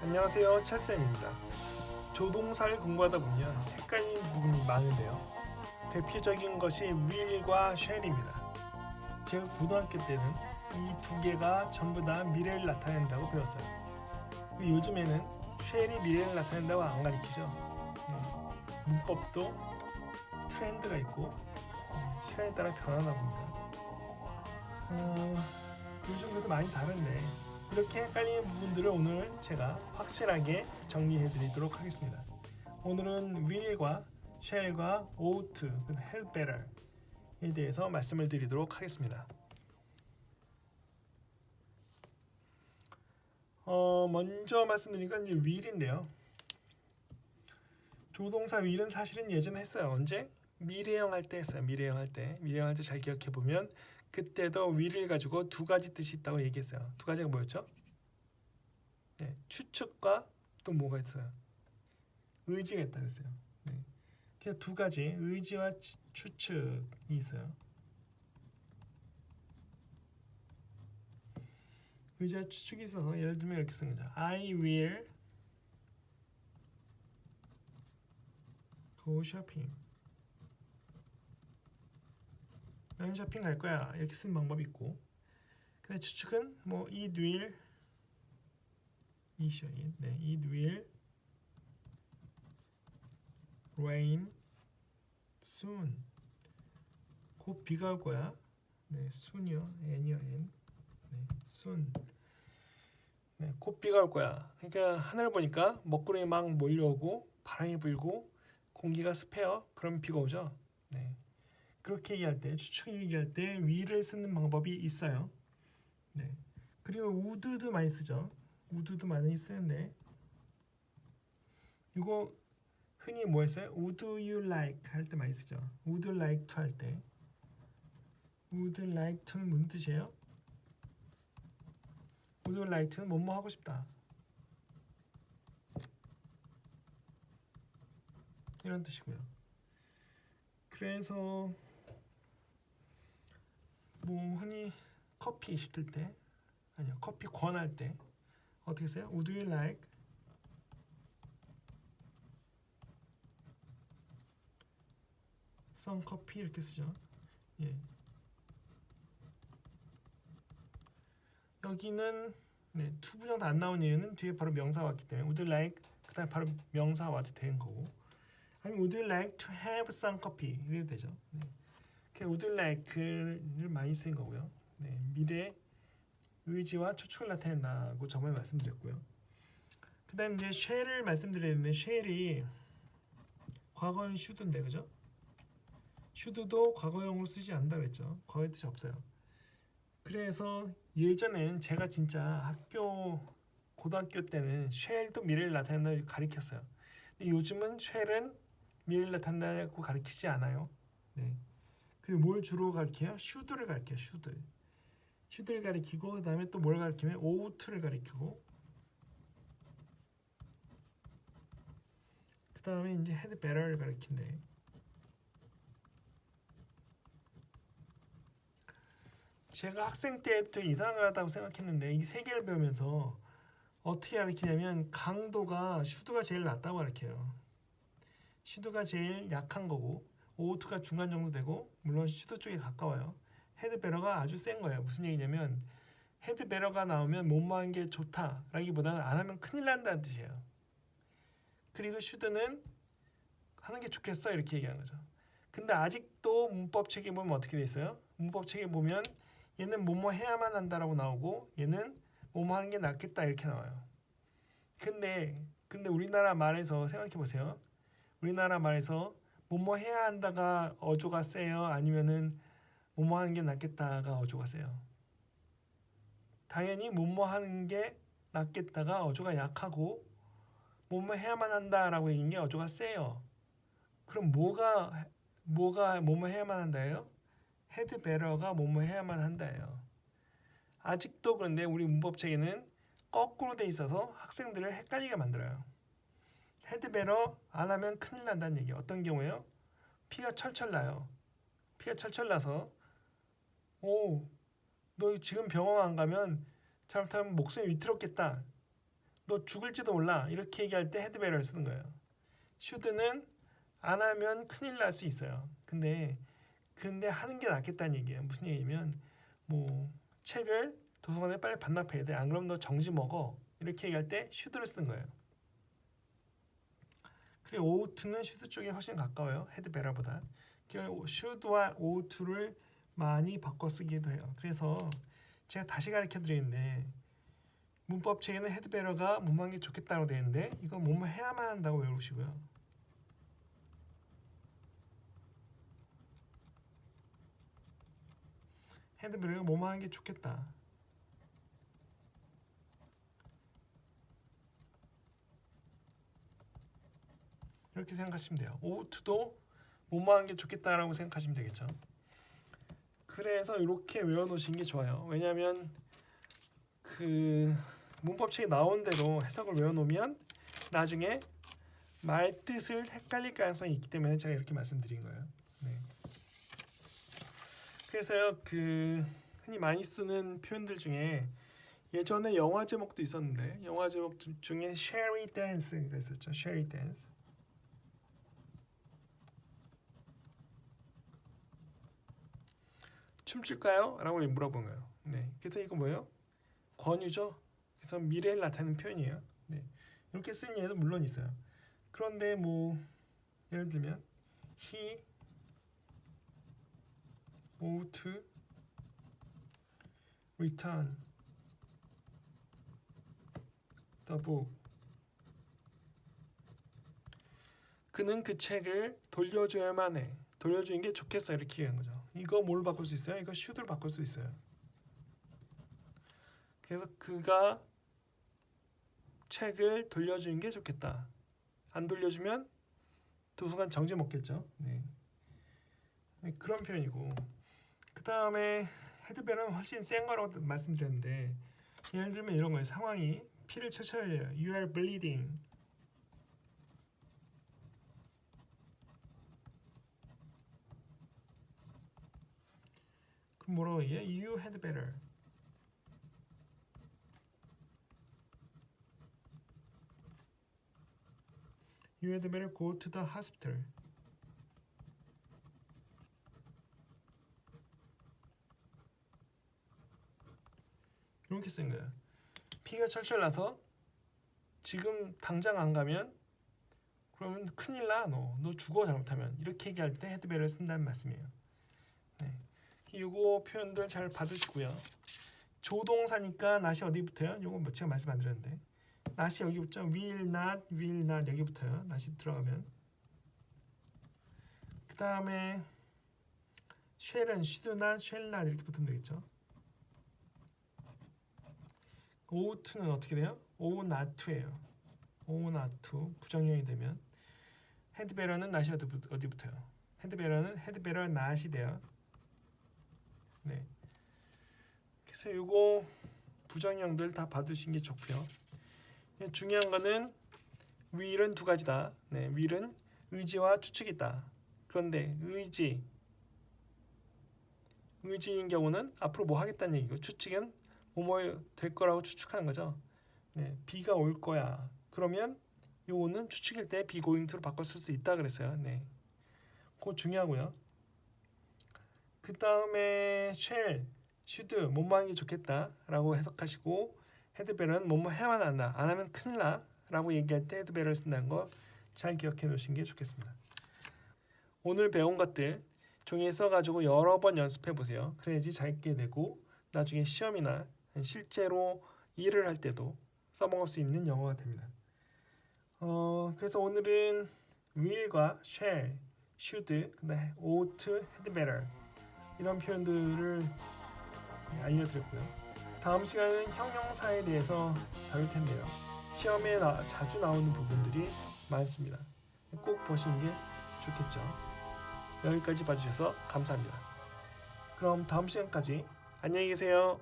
안녕하세요, 챗쌤입니다. 조동사를 공부하다 보면 헷갈리는 부분이 많은데요. 대표적인 것이 will과 shall입니다. 제가 고등학교 때는 이 두 개가 전부 다 미래를 나타낸다고 배웠어요. 요즘에는 shall이 미래를 나타낸다고 안 가르치죠. 문법도 트렌드가 있고 시간에 따라 변하나 봅니다. 요즘 그래도 많이 다른데 이렇게 헷갈리는 부분들을 오늘 제가 확실하게 정리해 드리도록 하겠습니다. 오늘은 will과 shall과 ought, had better에 대해서 말씀을 드리도록 하겠습니다. 먼저 말씀드린 건 이제 will인데요. 조동사 will은 사실은 예전에 했어요. 언제? 미래형 할 때 했어요. 미래형 할 때 잘 기억해 보면 그때도 will을 가지고 두 가지 뜻이 있다고 얘기했어요. 두 가지가 뭐였죠? 네, 추측과 또 뭐가 있어요? 의지가 있다 그랬어요. 네. 그냥 두 가지 의지와 추측이 있어요. 의지와 추측이 있어서 예를 들면 이렇게 쓰는 거죠. I will go shopping. 나는 쇼핑 갈 거야. 이렇게 쓰는 방법이 있고. 근데 추측은 뭐 it will it will rain soon. 곧 비가 올 거야. 네, soon이요. n이요, n. 네, soon. 네, 곧 비가 올 거야. 그러니까 하늘 보니까 먹구름이 막 몰려오고 바람이 불고 공기가 습해요. 그럼 비가 오죠. 네. 그렇게 얘기할 때, 추측 얘기할 때 will을 쓰는 방법이 있어요. 네. 그리고 would도 많이 쓰죠. would도 많이 쓰는데 이거 흔히 뭐 했어요? Would you like 할 때 많이 쓰죠. Would like to 할 때. Would like to는 무슨 뜻이에요? Would like to는 뭐뭐 하고 싶다. 이런 뜻이고요. 그래서 뭐 흔히 커피 시킬 때 아니요 커피 권할 때 어떻게 써요? Would you like some coffee 이렇게 쓰죠. 예. 여기는 네, 투부정 다 안 나온 이유는 뒤에 바로 명사가 왔기 때문에 would you like 그다음 바로 명사 와도 되는 거고 아니면 would you like to have some coffee 이래도 되죠. 네. would you like를 많이 쓰는 거고요. 네, 미래 의지와 추측을 나타낸다고 저번에 말씀드렸고요. 그 다음 이제 shall을 말씀드렸는데 shall이 과거형 should인데 그죠? should도 과거형으로 쓰지 않는다고 했죠. 과거의 뜻이 없어요. 그래서 예전엔 제가 진짜 고등학교 때는 shall도 미래를 나타낸다고 가르쳤어요. 근데 요즘은 shall은 미래를 나타낸다고 가르치지 않아요. 네. 그리고 뭘 주로 가르쳐요? should를 가르쳐요. should를 가리키고 그 다음에 또 뭘 가리키면 ouught를 가리키고 그 다음에 이제 had better를 가리킨대. 제가 학생 때부터 이상하다고 생각했는데 이 세 개를 배우면서 어떻게 가르치냐면 강도가 should가 제일 낮다고 가르쳐요. should가 제일 약한 거고 ouught가 중간 정도 되고 물론 should 쪽에 가까워요. had better가 아주 센 거예요. 무슨 얘기냐면 had better가 나오면 뭐뭐 하는 게 좋다라기보다는 안 하면 큰일 난다는 뜻이에요. 그리고 should는 하는 게 좋겠어 이렇게 얘기하는 거죠. 근데 아직도 문법 책에 보면 어떻게 돼 있어요? 문법 책에 보면 얘는 뭐뭐 해야만 한다라고 나오고 얘는 뭐뭐 하는 게 낫겠다 이렇게 나와요. 근데 우리나라 말에서 생각해 보세요. 우리나라 말에서 뭐뭐 해야 한다가 어조가 세요? 아니면은 뭐뭐 하는 게 낫겠다가 어조가 세요? 당연히 뭐뭐 하는 게 낫겠다가 어조가 약하고 뭐뭐 해야만 한다라고 얘기한 게 어조가 세요. 그럼 뭐가 뭐뭐 해야만 한다예요? had better가 뭐뭐 해야만 한다예요. 아직도 그런데 우리 문법책에는 거꾸로 돼 있어서 학생들을 헷갈리게 만들어요. had better 안 하면 큰일 난다는 얘기. 어떤 경우에요? 피가 철철 나요. 피가 철철 나서 너 지금 병원 안 가면 잘못하면 목숨이 위태롭겠다. 너 죽을지도 몰라 이렇게 얘기할 때 had better를 쓰는 거예요. should는 안 하면 큰일 날 수 있어요. 근데 하는 게 낫겠다는 얘기예요. 무슨 얘기냐면 뭐 책을 도서관에 빨리 반납해야 돼. 안 그러면 너 정지 먹어. 이렇게 얘기할 때 should를 쓰는 거예요. 그리고 oughto는 should 쪽에 훨씬 가까워요. had better보다. should와 oughto를 많이 바꿔 쓰기도 해요. 그래서 제가 다시 가르쳐 드리는데 문법 책에는 had better가 뭐만 게 좋겠다고 되어 있는데 이거 뭐만 해야만 한다고 외우시고요. had better가 뭐만 하는 게 좋겠다. 이렇게 생각하시면 돼요. oughto도 뭐만 하는 게 좋겠다라고 생각하시면 되겠죠. 그래서 이렇게 외워놓으시는 게 좋아요. 왜냐하면 그 문법책에 나온 대로 해석을 외워놓으면 나중에 말 뜻을 헷갈릴 가능성이 있기 때문에 제가 이렇게 말씀드린 거예요. 네. 그래서요 그 흔히 많이 쓰는 표현들 중에 예전에 영화 제목도 있었는데 영화 제목 중에 Sherry Dance가 있었죠. Sherry Dance. 춤출까요? 라고 물어본 거예요. 네. 그래서 이거 뭐예요? 권유죠. 그래서 미래를 나타내는 표현이에요. 네. 이렇게 쓰는 예도 물론 있어요. 그런데 뭐 예를 들면 he ought to return the book. 그는 그 책을 돌려줘야만 해. 돌려주는 게 좋겠어 이렇게 얘기한 거죠. 이거 뭘 바꿀 수 있어요? 이거 should를 바꿀 수 있어요. 그래서 그가 책을 돌려주는 게 좋겠다. 안 돌려주면 도서관 정지 먹겠죠. 네. 그런 표현이고 그 다음에 헤드벨은 훨씬 센 거라고 말씀드렸는데 예를 들면 이런 거예요. 상황이 피를 철철 흘려요. You are bleeding. 그럼 뭐라고 얘기해요? You had better. You had better go to the hospital. 이렇게 쓴 거예요. 피가 철철 나서 지금 당장 안 가면 그러면 큰일 나. 너 죽어 잘못하면. 이렇게 얘기할 때 had better를 쓴다는 말씀이에요. 네. 요거 표현들 잘 받으시고요. 조동사니까 not이 어디 붙어요? 요거 제가 말씀 안 드렸는데 not이 여기 붙죠. will not 여기 붙어요. not이 들어가면 그 다음에 shall은 should not, shall not 이렇게 붙으면 되겠죠. ought to는 어떻게 돼요? ought not to예요. ought not to 부정형이 되면 had better는 not이 어디 붙어요? had better는 had better not이 돼요. 네. 그래서 이거 부정형들 다 받으신 게 좋고요. 중요한 거는 will은 두 가지다. 네, will은 의지와 추측이 있다. 그런데 의지인 경우는 앞으로 뭐 하겠다는 얘기고 추측은 뭐뭐 될 거라고 추측하는 거죠. 네, 비가 올 거야. 그러면 요거는 추측일 때 be going to로 바꿔 쓸 수 있다 그랬어요. 네, 그거 중요하고요. 그 다음에 shall, should 뭐뭐 하는 게 좋겠다라고 해석하시고 had better는 뭐뭐 해야만 한다. 안 하면 큰일 나 라고 얘기할 때 had better를 쓴다는 거 잘 기억해 놓으시는 게 좋겠습니다. 오늘 배운 것들 종이에 써가지고 여러 번 연습해 보세요. 그래야지 잘 있게 되고 나중에 시험이나 실제로 일을 할 때도 써먹을 수 있는 영어가 됩니다. 그래서 오늘은 will과 shall, should, 그다음에 ought, had better 이런 표현들을 알려드렸고요. 다음 시간은 형용사에 대해서 다룰 텐데요. 시험에 자주 나오는 부분들이 많습니다. 꼭 보시는 게 좋겠죠. 여기까지 봐주셔서 감사합니다. 그럼 다음 시간까지 안녕히 계세요.